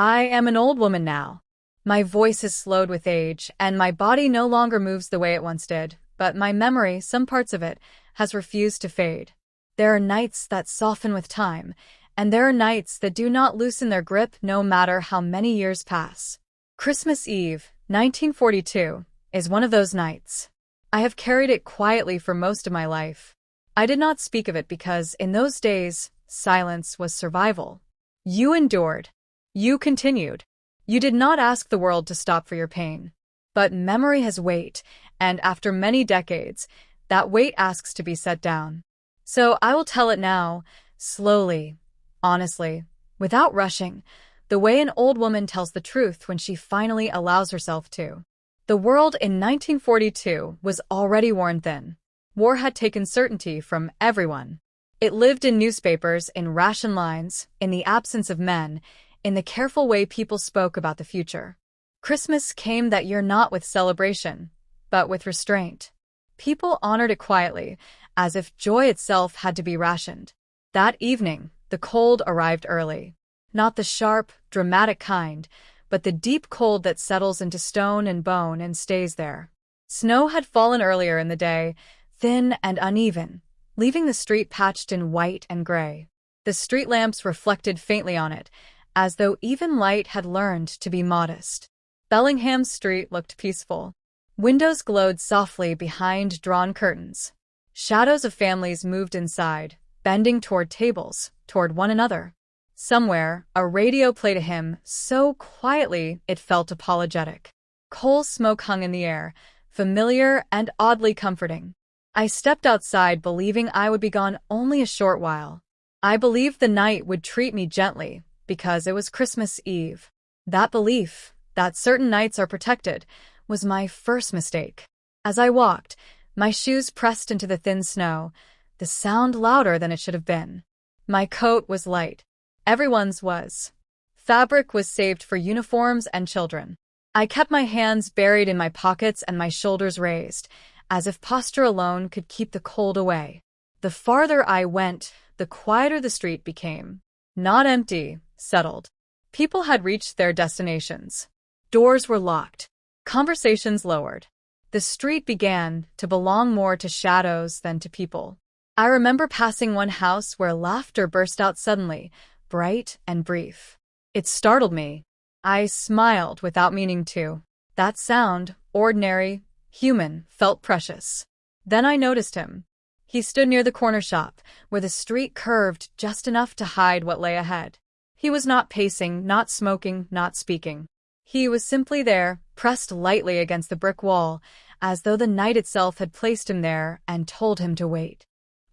I am an old woman now. My voice has slowed with age, and my body no longer moves the way it once did, but my memory, some parts of it, has refused to fade. There are nights that soften with time, and there are nights that do not loosen their grip no matter how many years pass. Christmas Eve, 1942, is one of those nights. I have carried it quietly for most of my life. I did not speak of it because, in those days, silence was survival. You endured. You continued. You did not ask the world to stop for your pain. But memory has weight, and after many decades, that weight asks to be set down. So I will tell it now, slowly, honestly, without rushing, the way an old woman tells the truth when she finally allows herself to. The world in 1942 was already worn thin. War had taken certainty from everyone. It lived in newspapers, in ration lines, in the absence of men, in the careful way people spoke about the future. Christmas came that year not with celebration, but with restraint. People honored it quietly, as if joy itself had to be rationed. That evening, the cold arrived early. Not the sharp, dramatic kind, but the deep cold that settles into stone and bone and stays there. Snow had fallen earlier in the day, thin and uneven, leaving the street patched in white and gray. The street lamps reflected faintly on it, as though even light had learned to be modest. Bellingham Street looked peaceful. Windows glowed softly behind drawn curtains. Shadows of families moved inside, bending toward tables, toward one another. Somewhere, a radio played a hymn so quietly it felt apologetic. Coal smoke hung in the air, familiar and oddly comforting. I stepped outside believing I would be gone only a short while. I believed the night would treat me gently, because it was Christmas Eve. That belief, that certain nights are protected, was my first mistake. As I walked, my shoes pressed into the thin snow, the sound louder than it should have been. My coat was light. Everyone's was. Fabric was saved for uniforms and children. I kept my hands buried in my pockets and my shoulders raised, as if posture alone could keep the cold away. The farther I went, the quieter the street became. Not empty, settled. People had reached their destinations. Doors were locked. Conversations lowered. The street began to belong more to shadows than to people. I remember passing one house where laughter burst out suddenly, bright and brief. It startled me. I smiled without meaning to. That sound, ordinary, human, felt precious. Then I noticed him. He stood near the corner shop, where the street curved just enough to hide what lay ahead. He was not pacing, not smoking, not speaking. He was simply there, pressed lightly against the brick wall, as though the night itself had placed him there and told him to wait.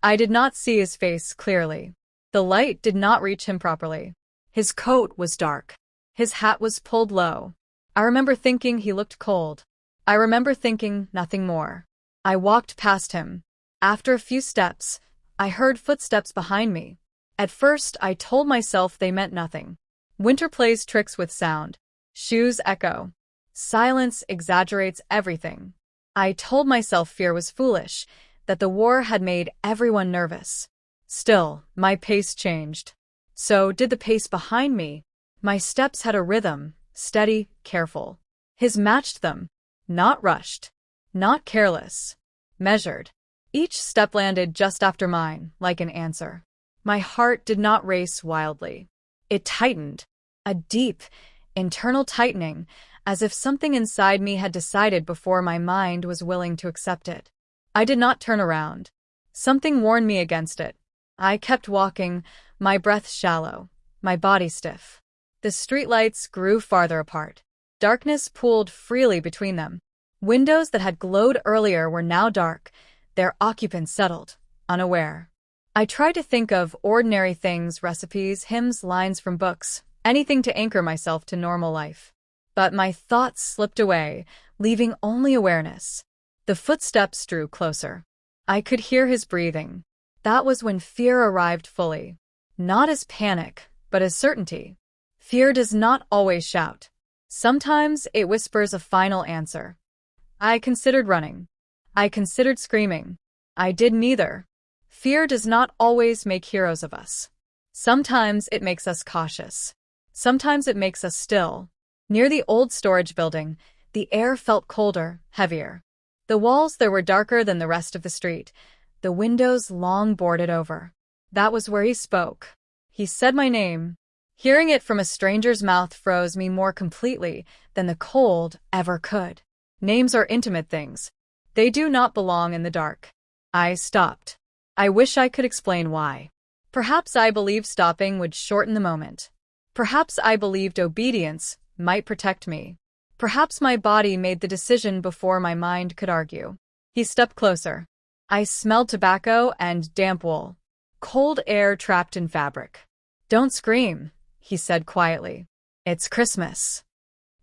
I did not see his face clearly. The light did not reach him properly. His coat was dark. His hat was pulled low. I remember thinking he looked cold. I remember thinking nothing more. I walked past him. After a few steps, I heard footsteps behind me. At first, I told myself they meant nothing. Winter plays tricks with sound. Shoes echo. Silence exaggerates everything. I told myself fear was foolish, that the war had made everyone nervous. Still, my pace changed. So did the pace behind me. My steps had a rhythm, steady, careful. His matched them. Not rushed. Not careless. Measured. Each step landed just after mine, like an answer. My heart did not race wildly. It tightened. A deep, internal tightening, as if something inside me had decided before my mind was willing to accept it. I did not turn around. Something warned me against it. I kept walking, my breath shallow, my body stiff. The streetlights grew farther apart. Darkness pooled freely between them. Windows that had glowed earlier were now dark, their occupants settled, unaware. I tried to think of ordinary things, recipes, hymns, lines from books, anything to anchor myself to normal life. But my thoughts slipped away, leaving only awareness. The footsteps drew closer. I could hear his breathing. That was when fear arrived fully. Not as panic, but as certainty. Fear does not always shout. Sometimes it whispers a final answer. I considered running. I considered screaming. I did neither. Fear does not always make heroes of us. Sometimes it makes us cautious. Sometimes it makes us still. Near the old storage building, the air felt colder, heavier. The walls there were darker than the rest of the street, the windows long boarded over. That was where he spoke. He said my name. Hearing it from a stranger's mouth froze me more completely than the cold ever could. Names are intimate things. They do not belong in the dark. I stopped. I wish I could explain why. Perhaps I believed stopping would shorten the moment. Perhaps I believed obedience might protect me. Perhaps my body made the decision before my mind could argue. He stepped closer. I smelled tobacco and damp wool. Cold air trapped in fabric. "Don't scream," he said quietly. "It's Christmas."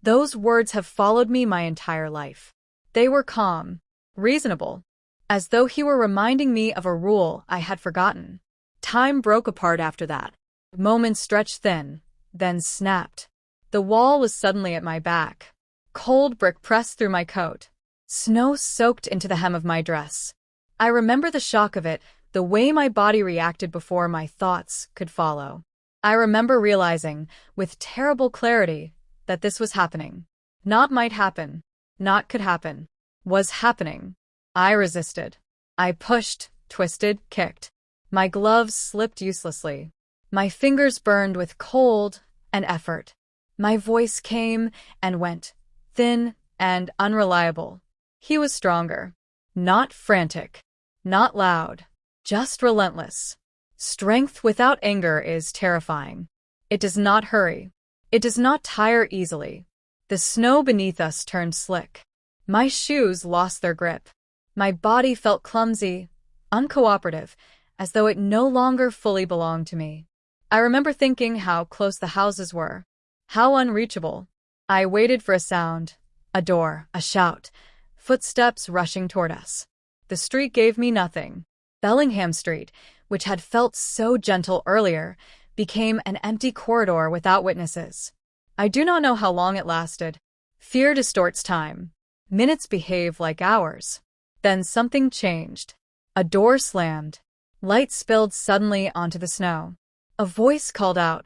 Those words have followed me my entire life. They were calm, reasonable, as though he were reminding me of a rule I had forgotten. Time broke apart after that. Moments stretched thin, then snapped. The wall was suddenly at my back. Cold brick pressed through my coat. Snow soaked into the hem of my dress. I remember the shock of it, the way my body reacted before my thoughts could follow. I remember realizing, with terrible clarity, that this was happening. Not might happen, not could happen, was happening. I resisted. I pushed, twisted, kicked. My gloves slipped uselessly. My fingers burned with cold and effort. My voice came and went, thin and unreliable. He was stronger. Not frantic. Not loud. Just relentless. Strength without anger is terrifying. It does not hurry. It does not tire easily. The snow beneath us turned slick. My shoes lost their grip. My body felt clumsy, uncooperative, as though it no longer fully belonged to me. I remember thinking how close the houses were, how unreachable. I waited for a sound, a door, a shout, footsteps rushing toward us. The street gave me nothing. Bellingham Street, which had felt so gentle earlier, became an empty corridor without witnesses. I do not know how long it lasted. Fear distorts time. Minutes behave like hours. Then something changed. A door slammed. Light spilled suddenly onto the snow. A voice called out,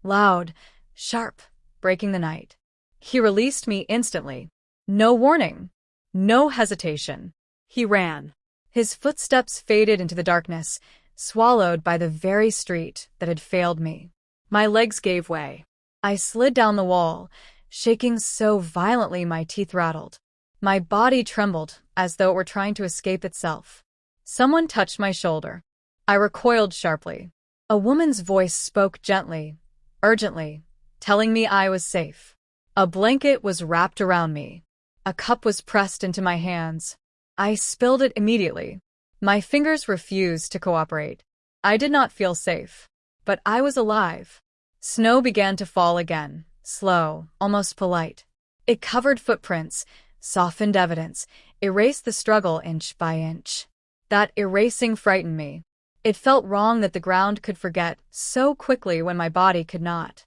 loud, sharp, breaking the night. He released me instantly. No warning. No hesitation. He ran. His footsteps faded into the darkness, swallowed by the very street that had failed me. My legs gave way. I slid down the wall, shaking so violently my teeth rattled. My body trembled as though it were trying to escape itself. Someone touched my shoulder. I recoiled sharply. A woman's voice spoke gently, urgently, telling me I was safe. A blanket was wrapped around me. A cup was pressed into my hands. I spilled it immediately. My fingers refused to cooperate. I did not feel safe, but I was alive. Snow began to fall again, slow, almost polite. It covered footprints, softened evidence, erased the struggle inch by inch. That erasing frightened me. It felt wrong that the ground could forget so quickly when my body could not.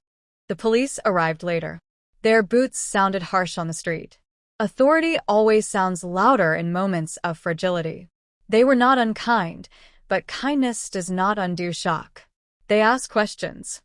The police arrived later. Their boots sounded harsh on the street. Authority always sounds louder in moments of fragility. They were not unkind, but kindness does not undo shock. They asked questions.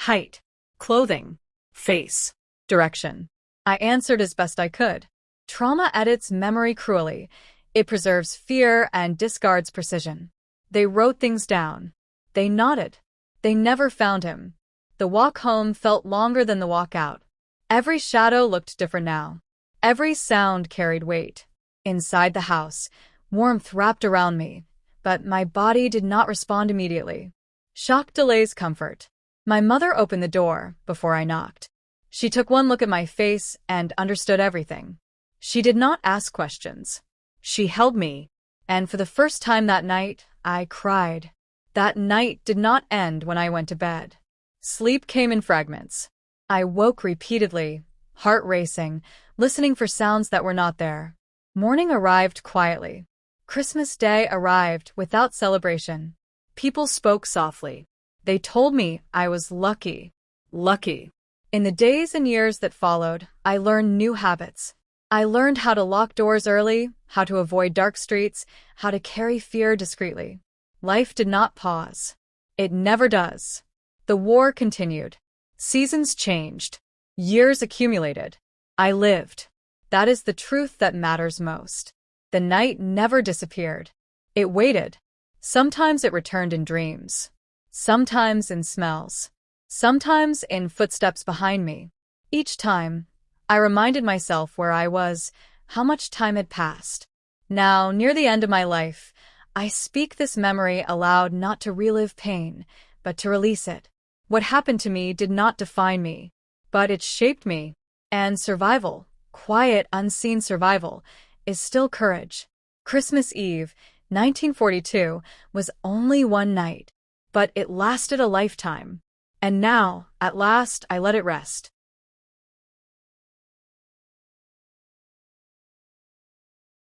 Height, clothing, face, direction. I answered as best I could. Trauma edits memory cruelly. It preserves fear and discards precision. They wrote things down. They nodded. They never found him. The walk home felt longer than the walk out. Every shadow looked different now. Every sound carried weight. Inside the house, warmth wrapped around me, but my body did not respond immediately. Shock delays comfort. My mother opened the door before I knocked. She took one look at my face and understood everything. She did not ask questions. She held me, and for the first time that night, I cried. That night did not end when I went to bed. Sleep came in fragments. I woke repeatedly, heart racing, listening for sounds that were not there. Morning arrived quietly. Christmas Day arrived without celebration. People spoke softly. They told me I was lucky. Lucky. In the days and years that followed, I learned new habits. I learned how to lock doors early, how to avoid dark streets, how to carry fear discreetly. Life did not pause. It never does. The war continued. Seasons changed. Years accumulated. I lived. That is the truth that matters most. The night never disappeared. It waited. Sometimes it returned in dreams. Sometimes in smells. Sometimes in footsteps behind me. Each time, I reminded myself where I was, how much time had passed. Now, near the end of my life, I speak this memory aloud not to relive pain, but to release it. What happened to me did not define me, but it shaped me. And survival, quiet, unseen survival, is still courage. Christmas Eve, 1942, was only one night, but it lasted a lifetime. And now, at last, I let it rest.